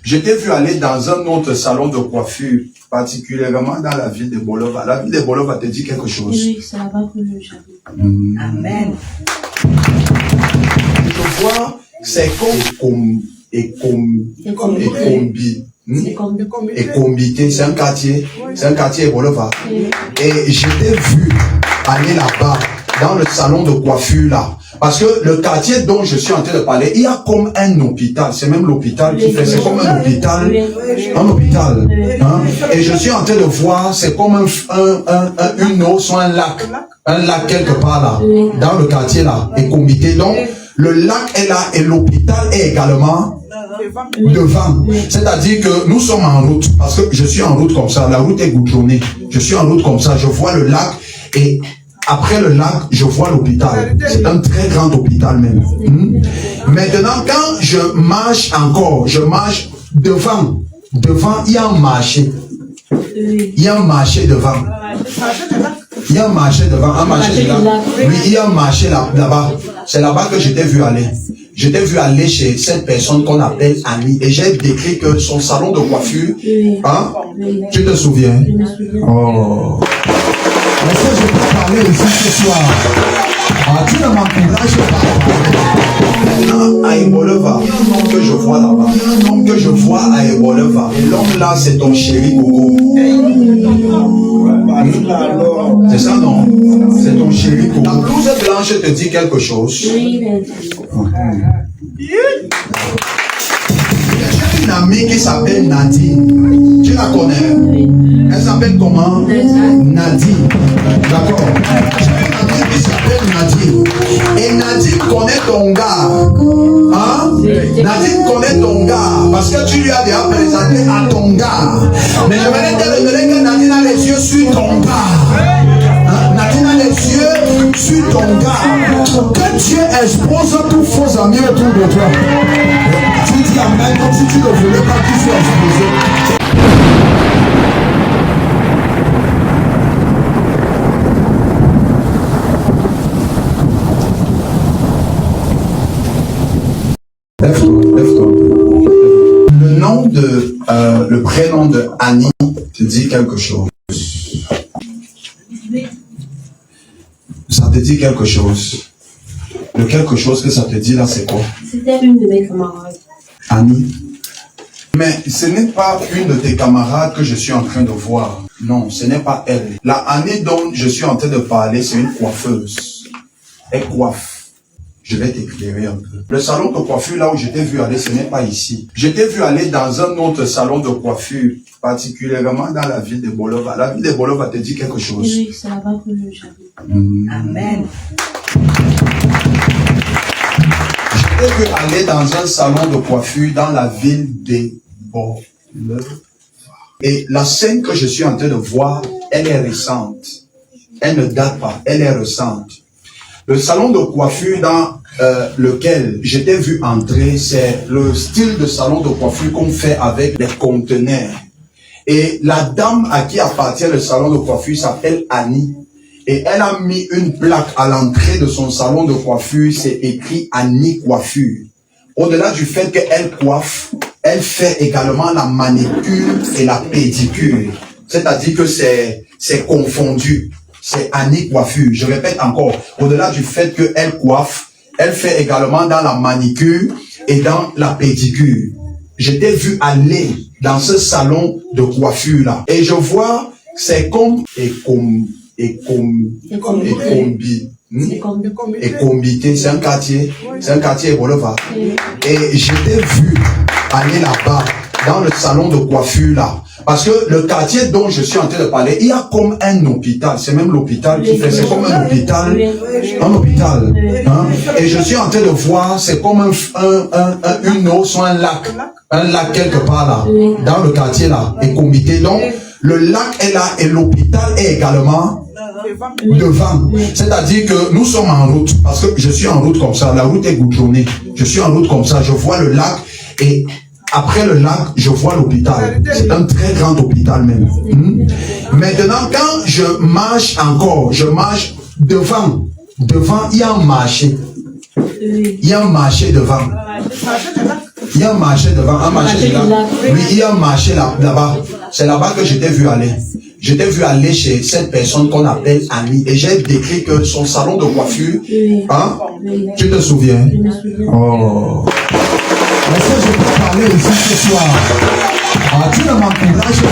Je t'ai vu aller dans un autre salon de coiffure, particulièrement dans la ville de Bolova. La ville de Bolova te dit quelque chose. Oui, c'est là-bas que j'habite. Amen. Je vois, c'est comme Ekombité, c'est un quartier Bolova. Et je t'ai vu aller là-bas, dans le salon de coiffure là. Parce que le quartier dont je suis en train de parler, il y a comme un hôpital. C'est même l'hôpital qui fait, c'est comme un hôpital. Un hôpital. Hein? Et je suis en train de voir, c'est comme une eau, soit un lac. Un lac quelque part là, dans le quartier là, Ekombité. Donc, le lac est là et l'hôpital est également devant. C'est-à-dire que nous sommes en route. Parce que je suis en route comme ça. La route est goudronnée. Je suis en route comme ça. Je vois le lac et après le lac, je vois l'hôpital. C'est un très grand hôpital même. Maintenant, quand je marche encore, je marche devant. Devant, il y a un marché. Il y a un marché devant. Il y a un marché devant. Un marché là. Oui, il y a un marché là-bas. C'est là-bas que je t'ai vu aller. Je t'ai vu aller chez cette personne qu'on appelle Annie. Et j'ai décrit que son salon de coiffure, hein, tu te souviens? Oh. Est-ce que je peux parler ici ce soir? Ah, tu ne m'encourages pas. Maintenant, à Ebolova, un homme que je vois là-bas, un homme que je vois à Ebolova, et l'homme là, c'est ton chéri Gogo. C'est ça, non? C'est ton chéri Gogo. La blouse blanche te dit quelque chose? Oui, J'ai une amie qui s'appelle Nadine. Tu la connais? oui. Elle s'appelle comment? Nadine. D'accord. J'ai une amie qui s'appelle Nadine. Et Nadine connaît ton gars. Hein? Nadine connaît ton gars. Parce que tu lui as déjà présenté à ton gars. Mais je vais te révéler que Nadine a les yeux sur ton gars. Hein? Nadine a les yeux sur ton gars. Que Dieu expose tous faux amis autour de toi. Tu dis amen comme si tu ne voulais pas qu'ils soient exposés. Lève-toi. Le prénom de Annie te dit quelque chose. Ça te dit quelque chose. Le quelque chose que ça te dit là, c'est quoi? C'était une de mes camarades. Annie. Mais ce n'est pas une de tes camarades que je suis en train de voir. Non, ce n'est pas elle. La Annie dont je suis en train de parler, c'est une coiffeuse. Elle coiffe. Je vais t'éclairer un peu. Le salon de coiffure, là où je t'ai vu aller, ce n'est pas ici. Je t'ai vu aller dans un autre salon de coiffure, particulièrement dans la ville de Bolova. La ville de Bolova te dit quelque chose. Oui, c'est là-bas que j'habite. Amen. Je t'ai vu aller dans un salon de coiffure dans la ville de Bolova. Et la scène que je suis en train de voir, elle est récente. Elle ne date pas, elle est récente. Le salon de coiffure dans lequel je t'ai vu entrer, c'est le style de salon de coiffure qu'on fait avec les conteneurs. Et la dame à qui appartient le salon de coiffure s'appelle Annie. Et elle a mis une plaque à l'entrée de son salon de coiffure, c'est écrit Annie Coiffure. Au-delà du fait qu'elle coiffe, elle fait également la manicure et la pédicure. C'est-à-dire que c'est confondu. C'est Annie Coiffure. Je répète encore, au-delà du fait qu'elle coiffe, elle fait également dans la manicure et dans la pédicure. Je t'ai vu aller dans ce salon de coiffure là. Et je vois, c'est comme Ekombité, c'est un quartier Bolova. Et je t'ai vu aller là-bas, dans le salon de coiffure là. Parce que le quartier dont je suis en train de parler, il y a comme un hôpital. C'est même l'hôpital qui fait, c'est comme un hôpital. Un hôpital. Hein? Et je suis en train de voir, c'est comme une eau, soit un lac. Un lac quelque part là, dans le quartier là, Ekombité. Donc, le lac est là et l'hôpital est également devant. C'est-à-dire que nous sommes en route. Parce que je suis en route comme ça. La route est goudronnée. Je suis en route comme ça. Je vois le lac et après le lac, je vois l'hôpital. C'est un très grand hôpital même. Maintenant, quand je marche encore, je marche devant. Devant, il y a un marché. Il y a un marché devant. Il y a un marché devant, un marché là. Oui, il y a un marché là-bas. C'est là-bas que je t'ai vu aller. Je t'ai vu aller chez cette personne qu'on appelle Annie. Et j'ai décrit que son salon de coiffure, hein? Tu te souviens? Je me souviens. Oh. Est-ce que je peux parler aussi ce soir? Ah, tu ne m'encourages pas.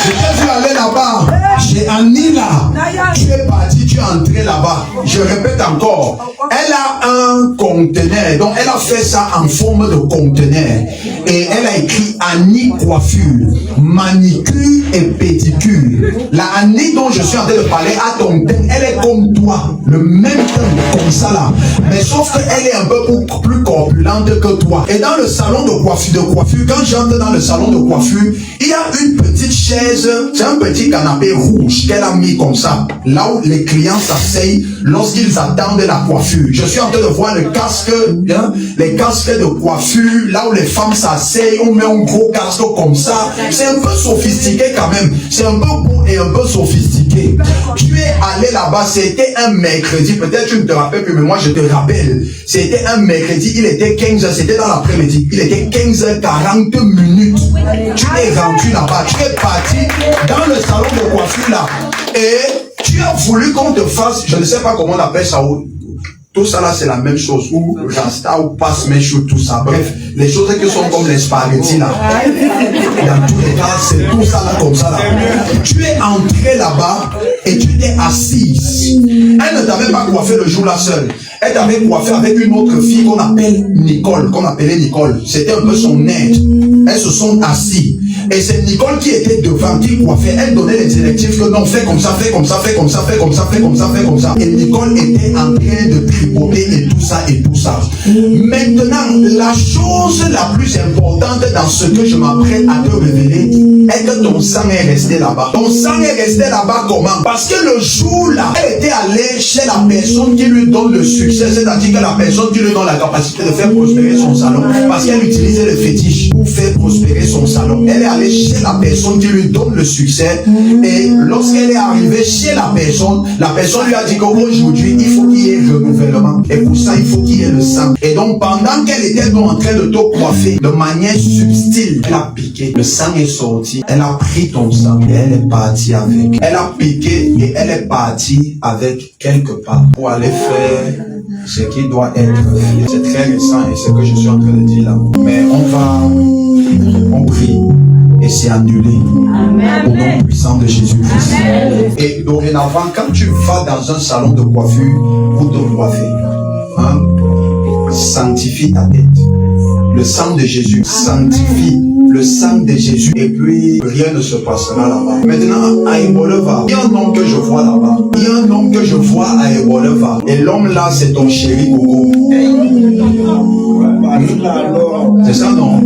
Je t'ai vu aller là-bas, chez Annie là. Tu es parti, tu es entré là-bas. Je répète encore, elle a un conteneur, donc elle a fait ça en forme de conteneur. Et elle a écrit Annie coiffure, manicure et pédicure. La Annie dont je suis en train de parler a ton teint, elle est comme toi, le même teint, comme ça là. Mais sauf qu'elle est un peu plus corpulente que toi. Et dans le salon de coiffure, quand j'entre dans le salon de coiffure, il y a une petite chaise, c'est un petit canapé rouge qu'elle a mis comme ça, là où les clients s'asseyent lorsqu'ils attendent la coiffure. Je suis en train de voir le casque, hein, les casques de coiffure, là où les femmes s'asseyent, on met un gros casque comme ça. C'est un peu sophistiqué quand même. C'est un peu beau et un peu sophistiqué. Tu es allé là-bas, c'était un mercredi, peut-être tu ne te rappelles plus, mais moi je te rappelle. C'était un mercredi, il était 15h, c'était dans l'après-midi, il était 15h40. Tu es rendu là-bas, tu es parti dans le salon de coiffure là, et tu as voulu qu'on te fasse, je ne sais pas comment on appelle ça, tout ça là c'est la même chose, ou rasta ou passe-mèche ou tout ça, bref, les choses qui sont comme les spaghettis là, dans tous les cas c'est tout ça là comme ça là. Tu es entré là-bas et tu t'es assise. Elle ne t'avait pas coiffé le jour là seule. Elle t'avait coiffé avec une autre fille qu'on appelle Nicole, qu'on appelait Nicole. C'était un peu son aide. Elles se sont assises. Et c'est Nicole qui était devant, qui coiffait. Elle donnait les directives que non, fais comme ça, fais comme ça, fais comme ça, fais comme ça, fais comme ça, fais comme ça. Et Nicole était en train de tripoter et tout ça et tout ça. Maintenant, la chose la plus importante dans ce que je m'apprête à te révéler est que ton sang est resté là-bas. Ton sang est resté là-bas comment? Parce que le jour là, elle était allée chez la personne qui lui donne le succès, c'est-à-dire que la personne qui lui donne la capacité de faire prospérer son salon, parce qu'elle utilisait le fétiche pour faire prospérer son salon. Elle est allée chez la personne qui lui donne le succès, et lorsqu'elle est arrivée chez la personne lui a dit qu'aujourd'hui il faut qu'il y ait renouvellement, et pour ça il faut qu'il y ait le sang. Et donc pendant qu'elle était donc en train de te coiffer de manière subtile, elle a piqué, le sang est sorti, elle a pris ton sang et elle est partie avec. Elle a piqué et elle est partie avec quelque part pour aller faire ce qui doit être fait. C'est très récent et c'est ce que je suis en train de dire là. Mais on prie et c'est annulé. Amen. Au nom puissant de Jésus-Christ. Et dorénavant, quand tu vas dans un salon de coiffure pour te coiffer, hein, sanctifie ta tête. Le sang de Jésus sanctifie le sang de Jésus, et puis rien ne se passera là-bas. Maintenant, à Eboleva, il y a un homme que je vois là-bas. Il y a un homme que je vois à Eboleva. Et l'homme là, c'est ton chéri Coco. C'est ça, non?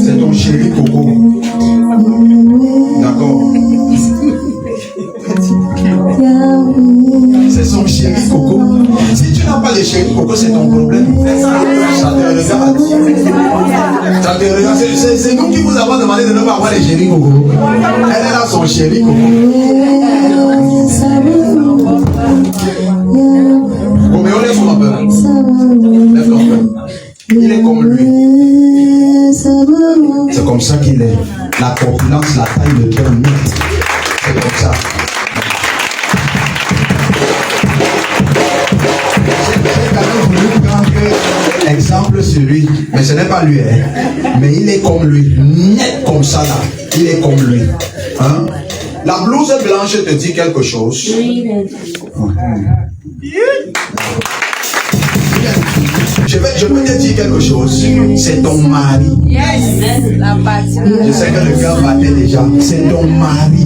C'est ton chéri Coco. D'accord. C'est son chéri Coco. Si tu n'as pas de chéri Coco, c'est ton problème. Ça te regarde. Ça te regarde. C'est nous qui vous avons demandé de ne pas avoir les chéri Coco. Elle est là, son chéri Coco. Roméo, lève ton peu. Lève ton peu. Il est comme lui. C'est comme ça qu'il est. La corpulence, la taille de cœur net. C'est comme ça. J'ai quand même voulu prendre exemple sur lui, mais ce n'est pas lui, hein. Mais il est comme lui, net comme ça là. Il est comme lui. Hein? La blouse blanche te dit quelque chose. Je peux te dire quelque chose. C'est ton mari. Je sais que le cœur battait déjà. C'est ton mari.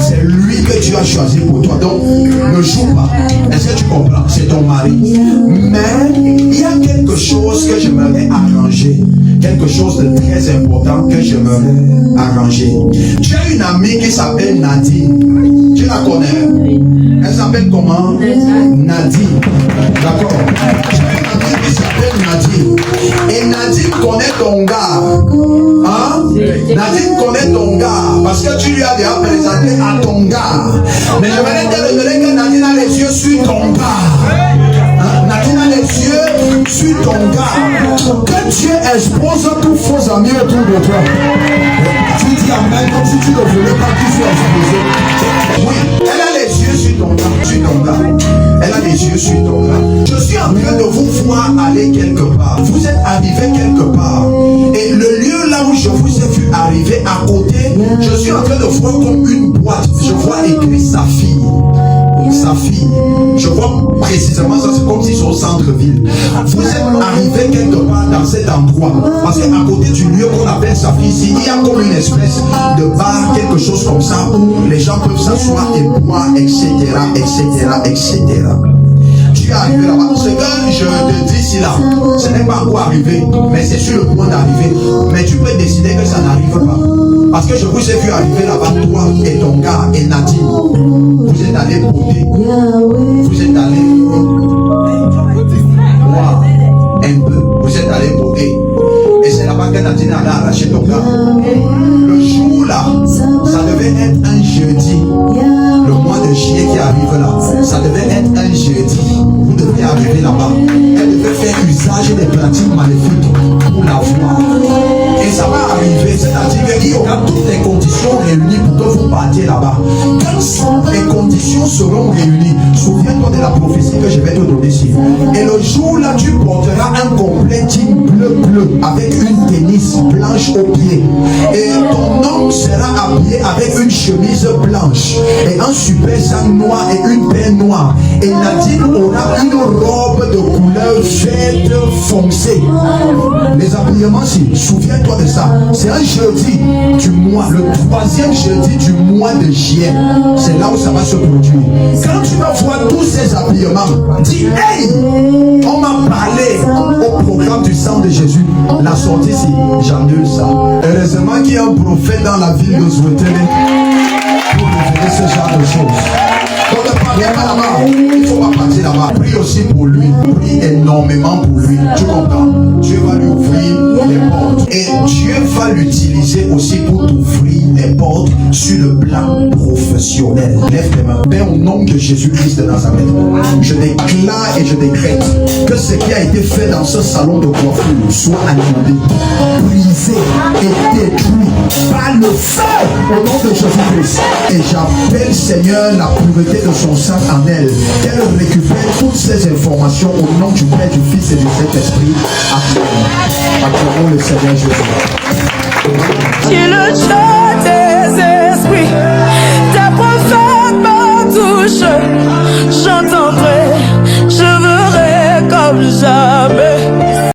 C'est lui que tu as choisi pour toi. Donc, ne joue pas. Est-ce que tu comprends? C'est ton mari. Mais il y a quelque chose que j'aimerais arranger. Quelque chose de très important que j'aimerais arranger. Tu as une amie qui s'appelle Nadine. Tu la connais? Elle s'appelle comment? Nadine. D'accord. Tu as une amie qui s'appelle Nadine. Et Nadine connaît ton gars. Hein? Nadine connaît ton gars. Parce que tu lui as déjà présenté à ton gars. Mais je vais te révéler que Nadine a les yeux sur ton gars. Hein? Nadine a les yeux sur sur ton gars. Que Dieu expose tous faux amis autour de toi. Tu dis amen comme si tu ne voulais pas qu'ils soient exposés. Oui, elle a les yeux sur ton gars. Elle a les yeux sur ton gars. Je suis en train de vous voir aller quelque part. Vous êtes arrivé quelque part. Et le lieu là où je vous ai vu arriver à côté, je suis en train de voir comme une boîte. Je vois écrit sa fille. Sa fille. Je vois précisément ça, c'est comme si c'est au centre-ville. Vous êtes arrivé quelque part dans cet endroit. Parce qu'à côté du lieu qu'on appelle sa fille, ici, il y a comme une espèce de bar, quelque chose comme ça, où les gens peuvent s'asseoir et boire, etc., etc., etc. Tu es arrivé là-bas. Ce que je te dis ici là, ce n'est pas où arriver, mais c'est sur le point d'arriver. Mais tu peux décider que ça n'arrive pas. Parce que je vous ai vu arriver là-bas, toi et ton gars et Nadine. Vous êtes allés bouder. Vous êtes allés boire un peu. Vous êtes allés bouder. Et c'est là-bas que Nadine allait arracher ton gars. Le jour là, ça devait être un jeudi. Le mois de juillet qui arrive là, ça devait être un jeudi. Vous devez arriver là-bas. Elle devait faire usage des pratiques maléfiques pour la voir. Et ça va arriver, c'est-à-dire qu'il y aura toutes les conditions réunies pour que vous partiez là-bas. Quand les conditions seront réunies, souviens-toi de la prophétie que je vais te donner ici. Et le jour là, tu porteras un complet jean bleu avec une tennis blanche au pied. Et ton homme sera habillé avec une chemise blanche et un super sac noir et une paire noire. Et Nadine aura une robe de couleur verte foncée. Les habillements, si, souviens-toi de ça. C'est un jeudi du mois, le 3e jeudi du mois de juillet. C'est là où ça va se produire. Quand tu vas voir tous ces habillements, dis hey, on m'a parlé au programme du sang de Jésus. La sortie, c'est j'annule ça. Heureusement qu'il y a un prophète dans la ville de Zouetele pour révéler ce genre de choses. Donc ne parlez pas là-bas. Il ne faut pas partir là-bas. Prie aussi pour lui. Prie énormément pour lui. Tu comprends? Dieu va lui ouvrir les portes. Et Dieu va l'utiliser aussi pour t'ouvrir les portes sur le plan professionnel. Lève tes mains. Père, au nom de Jésus-Christ de Nazareth, je déclare et je décrète que ce qui a été fait dans ce salon de coiffure soit annulé, brisé et détruit par le feu au nom de Jésus-Christ. Et j'appelle, Seigneur, la pureté de son sang en elle, qu'elle récupère toutes ces informations au nom du Père, du Fils et du Saint-Esprit. Amen. Acclamons le Seigneur Jésus. Tu es le Dieu des esprits, tes prophètes me touchent, j'entendrai, je verrai comme jamais.